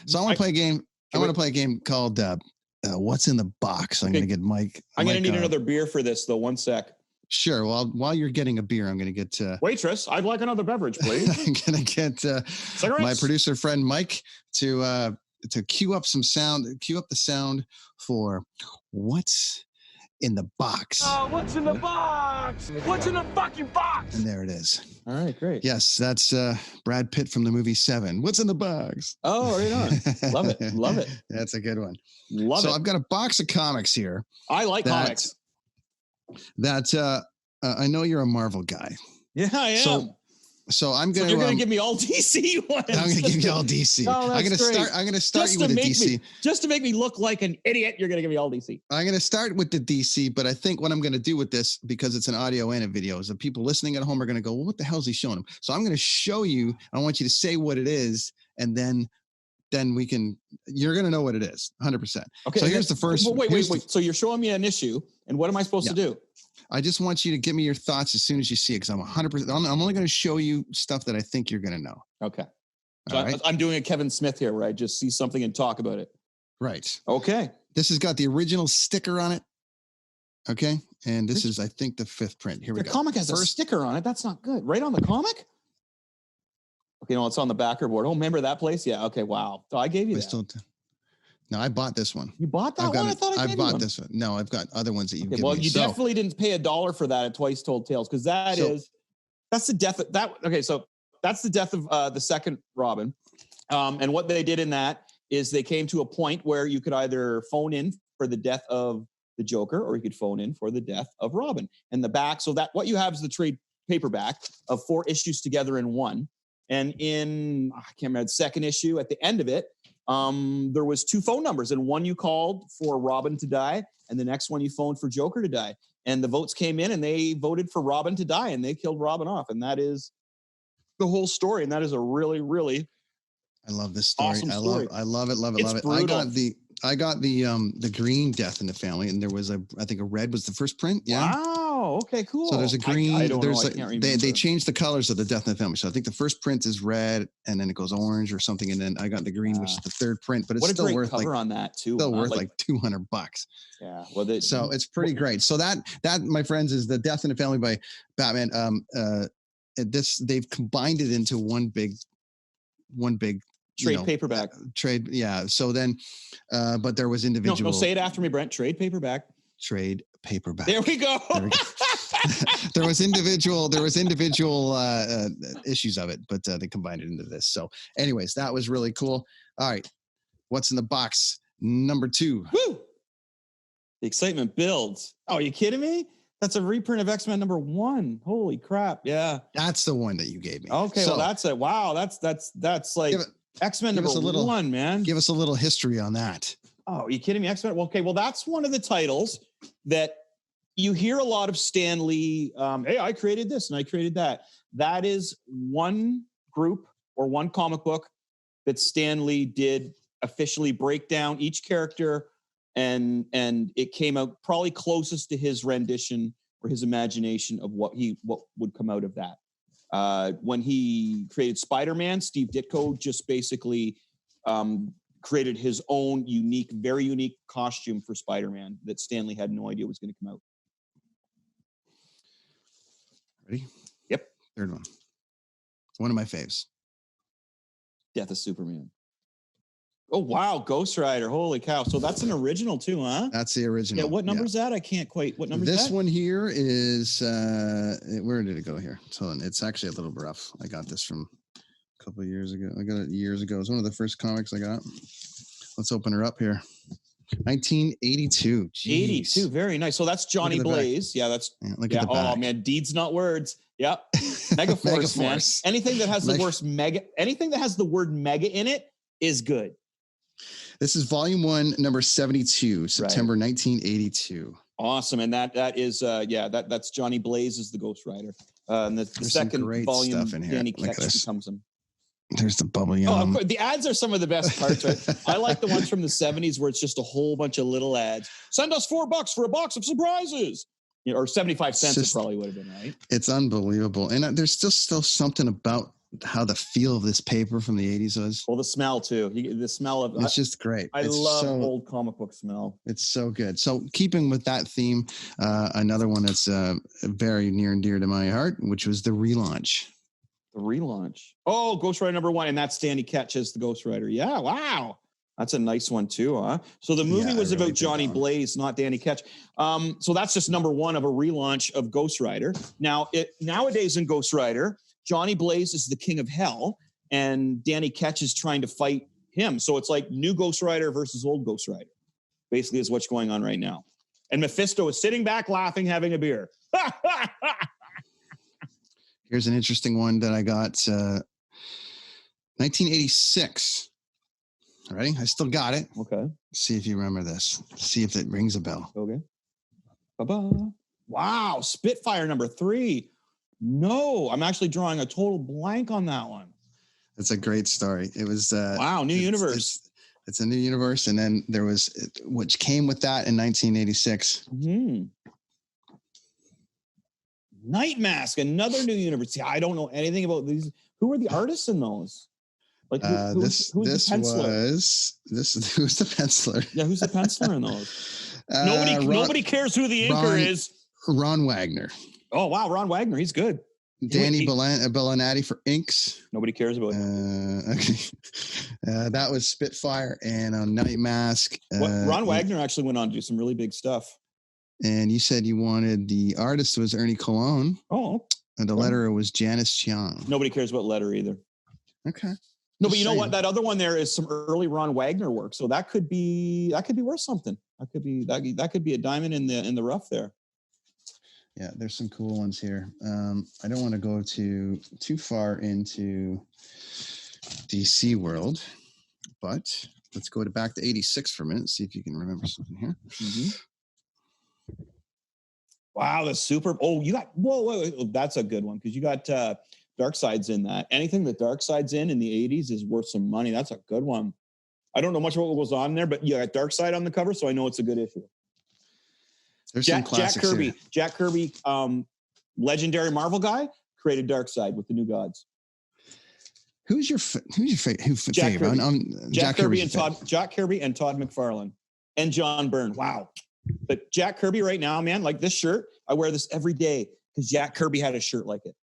So I want to play a game. I want to play a game called What's in the Box. I'm going to get Mike. I'm going to need another beer for this, though. One sec. Sure. Well, while you're getting a beer, I'm going to get... Waitress, I'd like another beverage, please. I'm going to get my producer friend Mike to cue up some sound, cue up the sound for What's in the Box. Oh, what's in the box? What's in the fucking box? And there it is. All right, great. Yes, that's Brad Pitt from the movie Seven. What's in the box? Oh, right on. Love it. Love it. That's a good one. Love it. So I've got a box of comics here. I like comics. That I know you're a Marvel guy. Yeah, I am. So I'm gonna. You're gonna give me all DC ones. I'm gonna give you all DC. Oh, I'm gonna start you with a DC. Just to make me look like an idiot, you're gonna give me all DC. I'm gonna start with the DC, but I think what I'm gonna do with this, because it's an audio and a video, is the people listening at home are gonna go, "Well, what the hell is he showing them?" So I'm gonna show you. I want you to say what it is, and then we can. You're gonna know what it is, 100%. Okay. So here's the first. Well, wait. So you're showing me an issue, and what am I supposed to do? I just want you to give me your thoughts as soon as you see it, because I'm 100%. I'm only going to show you stuff that I think you're going to know. Okay. So I'm doing a Kevin Smith here, where I just see something and talk about it. Right. Okay. This has got the original sticker on it. Okay. And this is, I think, the 5th print. Here we go. The comic has a sticker on it. That's not good. Right on the comic? Okay, no, it's on the backer board. Oh, remember that place? Yeah. Okay. Wow. So I gave you that. No, I bought this one. You bought that one? I thought I bought this one. No, I've got other ones that you've given me. Well, you so, definitely didn't pay $1 for that at Twice Told Tales, because that's the death of that. Okay, so that's the death of the second Robin. And what they did in that is they came to a point where you could either phone in for the death of the Joker, or you could phone in for the death of Robin. And the back, so that what you have is the trade paperback of 4 issues together in one. And in, I can't remember, the second issue, at the end of it, there was 2 phone numbers, and one you called for Robin to die, and the next one you phoned for Joker to die. And the votes came in, and they voted for Robin to die, and they killed Robin off. And that is the whole story. And that is a really, really, I love this story. Awesome story. I love it. Brutal. I got the green Death in the Family, and there was I think a red was the first print. Yeah. Wow. Okay. Cool. So there's a green. I don't know. I can't remember. They changed the colors of the Death in the Family. So I think the first print is red, and then it goes orange or something, and then I got the green, which is the 3rd print. But it's still worth cover on that too. Still worth like $200. Yeah. Well, so it's pretty great. So that my friends is the Death in the Family by Batman. They've combined it into one big trade paperback. Trade, yeah. So then, but there was individual. No, say it after me, Brent. Trade paperback. Trade paperback. There we go. There was individual issues of it, but they combined it into this. So, anyways, that was really cool. All right, what's in the box? Number 2. Woo! The excitement builds. Oh, are you kidding me? That's a reprint of X-Men #1. Holy crap! Yeah, that's the one that you gave me. Okay, so, well, that's it. Wow, that's like X-Men #1, man. Give us a little history on that. Oh, are you kidding me? X-Men. Okay, well, that's one of the titles that you hear a lot of Stan Lee. Hey, I created this and I created that. That is one group or one comic book that Stan Lee did officially break down each character, and it came out probably closest to his rendition or his imagination of what would come out of that. When he created Spider-Man, Steve Ditko just basically created his own very unique costume for Spider-Man that Stan Lee had no idea was going to come out. Ready? Yep. 3rd one. One of my faves. Death of Superman. Oh, wow. Ghost Rider. Holy cow. So that's an original too, huh? That's the original. Yeah. What number is that? I can't quite. What number is that? This one here is, where did it go here? So it's actually a little rough. I got this from a couple of years ago. I got it years ago. It's one of the first comics I got. Let's open her up here. 1982. Jeez. 82. Very nice. So that's Johnny Blaze. Yeah, that's. Yeah, look at the back. Oh man, deeds not words. Yep. Megaforce, man. Anything that has the word mega in it is good. This is volume 1, number 72, September 1982. Awesome. And that is that's Johnny Blaze is the Ghost Rider. And the second volume, Danny Ketch becomes him. There's the bubble yum. Oh, the ads are some of the best parts, right? I like the ones from the 70s where it's just a whole bunch of little ads. Send us $4 for a box of surprises. Or 75 cents it probably would have been, right? It's unbelievable. And there's still something about how the feel of this paper from the 80s was. Well, the smell too. The smell of it's just great. I love old comic book smell. It's so good. So keeping with that theme, another one that's very near and dear to my heart, which was the relaunch. The relaunch. Oh, Ghost Rider #1, and that's Danny Ketch as the Ghost Rider. Yeah, wow. That's a nice one too, huh? So the movie was about Johnny Blaze, not Danny Ketch. So that's just #1 of a relaunch of Ghost Rider. Now, nowadays in Ghost Rider, Johnny Blaze is the king of hell, and Danny Ketch is trying to fight him. So it's like new Ghost Rider versus old Ghost Rider, basically is what's going on right now. And Mephisto is sitting back laughing, having a beer. Here's an interesting one that I got. 1986. All right, I still got it. Okay. Let's see if you remember this. See if it rings a bell. Okay. Ba-ba. Wow, Spitfire #3. No, I'm actually drawing a total blank on that one. It's a great story. It was wow, new universe. It's a new universe, and then there was which came with that in 1986. Night Mask, another new universe. See, I don't know anything about these. Who are the artists in those? Like who's the penciler? Who's the penciler? Yeah, who's the penciler in those? Nobody cares who the inker is. Ron Wagner. Oh wow, Ron Wagner, he's good. Danny Bellinati for inks. Nobody cares about him. Okay. That was Spitfire and Night Mask. Ron Wagner actually went on to do some really big stuff. And you said you wanted the artist was Ernie Colon. Oh. And the letterer was Janice Chiang. Nobody cares about letter either. Okay. No, but you know what? That other one there is some early Ron Wagner work. So that could be worth something. That could be a diamond in the rough there. Yeah, there's some cool ones here. I don't want to go too far into DC world, but let's go back to 86 for a minute. See if you can remember something here. Mm-hmm. Wow, the super. Oh, you got. Whoa, that's a good one because you got Darkseid's in that. Anything that Darkseid's in the 80s is worth some money. That's a good one. I don't know much about what goes on there, but you got Darkseid on the cover, so I know it's a good issue. There's some classics Jack Kirby. here. Jack Kirby, legendary Marvel guy, created Darkseid with the New Gods. Who's your favorite? Jack Kirby. Jack Kirby and Todd McFarlane and John Byrne. Wow. But Jack Kirby right now, man, like this shirt, I wear this every day because Jack Kirby had a shirt like it.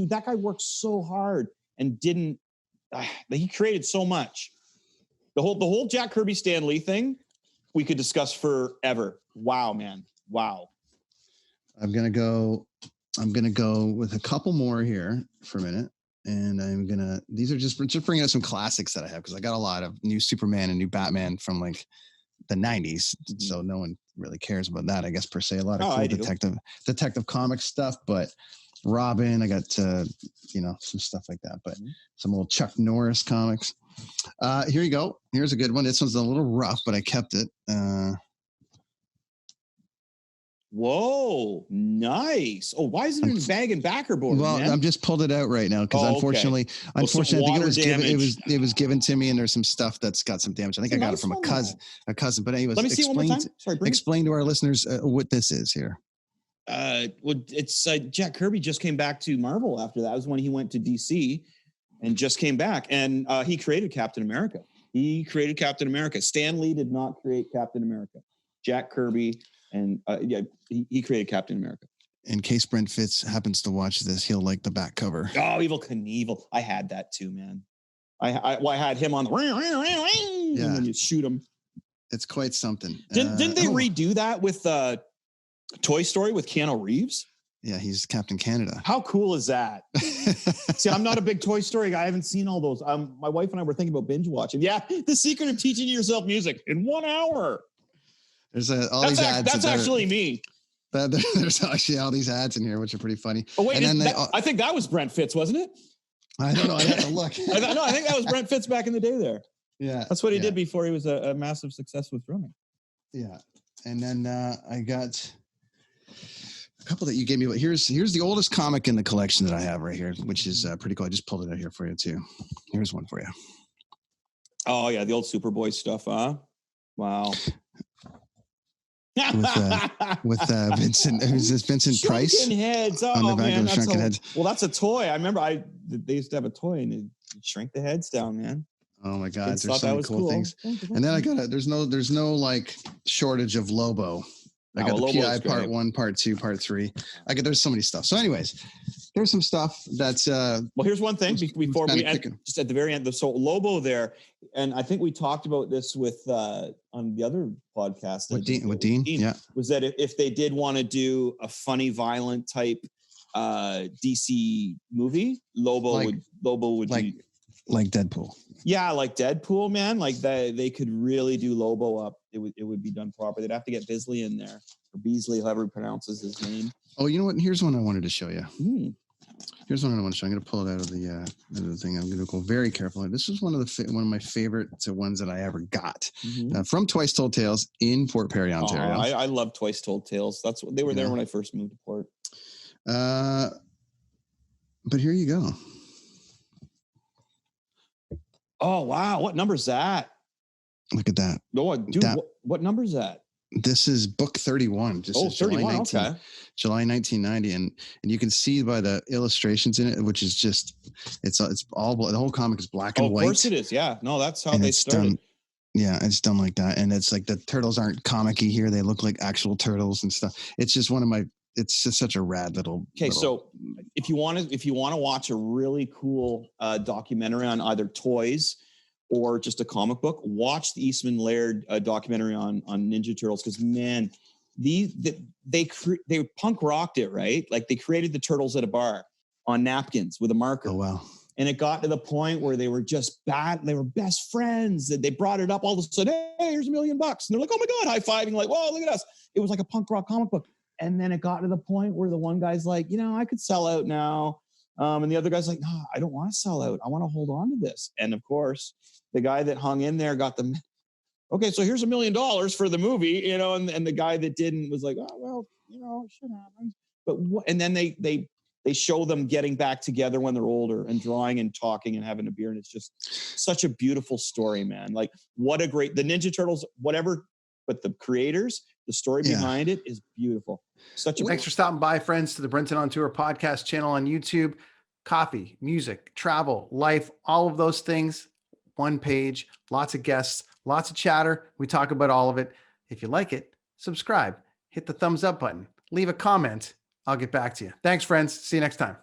That guy worked so hard and he created so much. The whole Jack Kirby Stan Lee thing, we could discuss forever. Wow, man. Wow. I'm going to go with a couple more here for a minute. And these are just bringing up some classics that I have because I got a lot of new Superman and new Batman from like the 90s. Mm-hmm. So no one really cares about that, I guess, per se. A lot of cool detective comic stuff, but Robin, I got, some stuff like that, but some little Chuck Norris comics. Here you go. Here's a good one. This one's a little rough, but I kept it. Whoa, nice. Oh, why isn't it in bag and backer board? Well, man? I'm just pulled it out right now because unfortunately, I think it was given to me, and there's some stuff that's got some damage. I think I got it from a cousin. But anyways, let me see it one more time. Sorry, explain to our listeners what this is here. Well, it's Jack Kirby just came back to Marvel after that. It was when he went to DC and just came back, and he created Captain America. Stan Lee did not create Captain America. Jack Kirby. And he created Captain America. In case Brent Fitz happens to watch this, he'll like the back cover. Oh, Evel Knievel. I had that too, man. I had him on the when you shoot him. It's quite something. Didn't they redo that with Toy Story with Keanu Reeves? Yeah, he's Captain Canada. How cool is that? See, I'm not a big Toy Story guy. I haven't seen all those. My wife and I were thinking about binge watching. Yeah, the secret of teaching yourself music in 1 hour. There's these ads. That's actually me. There's actually all these ads in here, which are pretty funny. Oh wait, I think that was Brent Fitz, wasn't it? I don't know. I have to look. I think that was Brent Fitz back in the day. There. Yeah, that's what he did before he was a massive success with drumming. Yeah, and then I got a couple that you gave me. But here's the oldest comic in the collection that I have right here, which is pretty cool. I just pulled it out here for you too. Here's one for you. Oh yeah, the old Superboy stuff, huh? Wow. with Vincent. Who's this? Vincent Price. Shrunken heads. On the Oh back man, of the that's shrunken heads. well, that's a toy. I remember they used to have a toy and it shrink the heads down, man. Oh my God, Kids there's thought so that many was cool things. And then there's no like shortage of Lobo. I got the PI part 1, part 2, part 3. There's so many stuff. So anyways, there's some stuff that's well, here's one thing before we end, just at the very end. So Lobo there, and I think we talked about this with on the other podcast with Dean, yeah, was that if they did want to do a funny, violent type DC movie, Lobo would like, be like Deadpool. Yeah, like Deadpool, man. Like they could really do Lobo up. It would be done proper. They'd have to get Bisley in there, or Beasley, however he pronounces his name. Oh, you know what? Here's one I wanted to show you. Here's one I want to show. I'm going to pull it out of the thing. I'm going to go very carefully. This is one of my favorite ones that I ever got from Twice Told Tales in Port Perry, Ontario. I love Twice Told Tales. They were there when I first moved to Port. But here you go. Oh wow! What number is that? Look at that. Oh, dude, what number is that? This is book 31. Just 31. Okay. July 1990, and you can see by the illustrations in it, which is just it's all the whole comic is black and white. Of course it is. Yeah. No, that's how they started. It's done like that, and it's like the turtles aren't comic-y here; they look like actual turtles and stuff. It's just it's just such a rad little. Okay, so if you want to watch a really cool documentary on either toys or just a comic book, watch the Eastman Laird documentary on Ninja Turtles, because man, they punk rocked it, right? Like they created the turtles at a bar on napkins with a marker. Oh wow. And it got to the point where they were just bad. They were best friends. That they brought it up all of a sudden. Hey, here's $1 million. And they're like, oh my God, high fiving, like, whoa, look at us. It was like a punk rock comic book. And then it got to the point where the one guy's like, I could sell out now. And the other guy's like, no, I don't want to sell out. I want to hold on to this. And of course, the guy that hung in there got the, okay, so here's $1 million for the movie, and the guy that didn't was like, oh, well, it should happen. But and then they show them getting back together when they're older and drawing and talking and having a beer. And it's just such a beautiful story, man. Like the Ninja Turtles, whatever, but the creators, the story behind it is beautiful. Thanks for stopping by, friends, to the Brenton On Tour podcast channel on YouTube. Coffee, music, travel, life, all of those things. One page, lots of guests, lots of chatter. We talk about all of it. If you like it, subscribe, hit the thumbs up button, leave a comment. I'll get back to you. Thanks, friends. See you next time.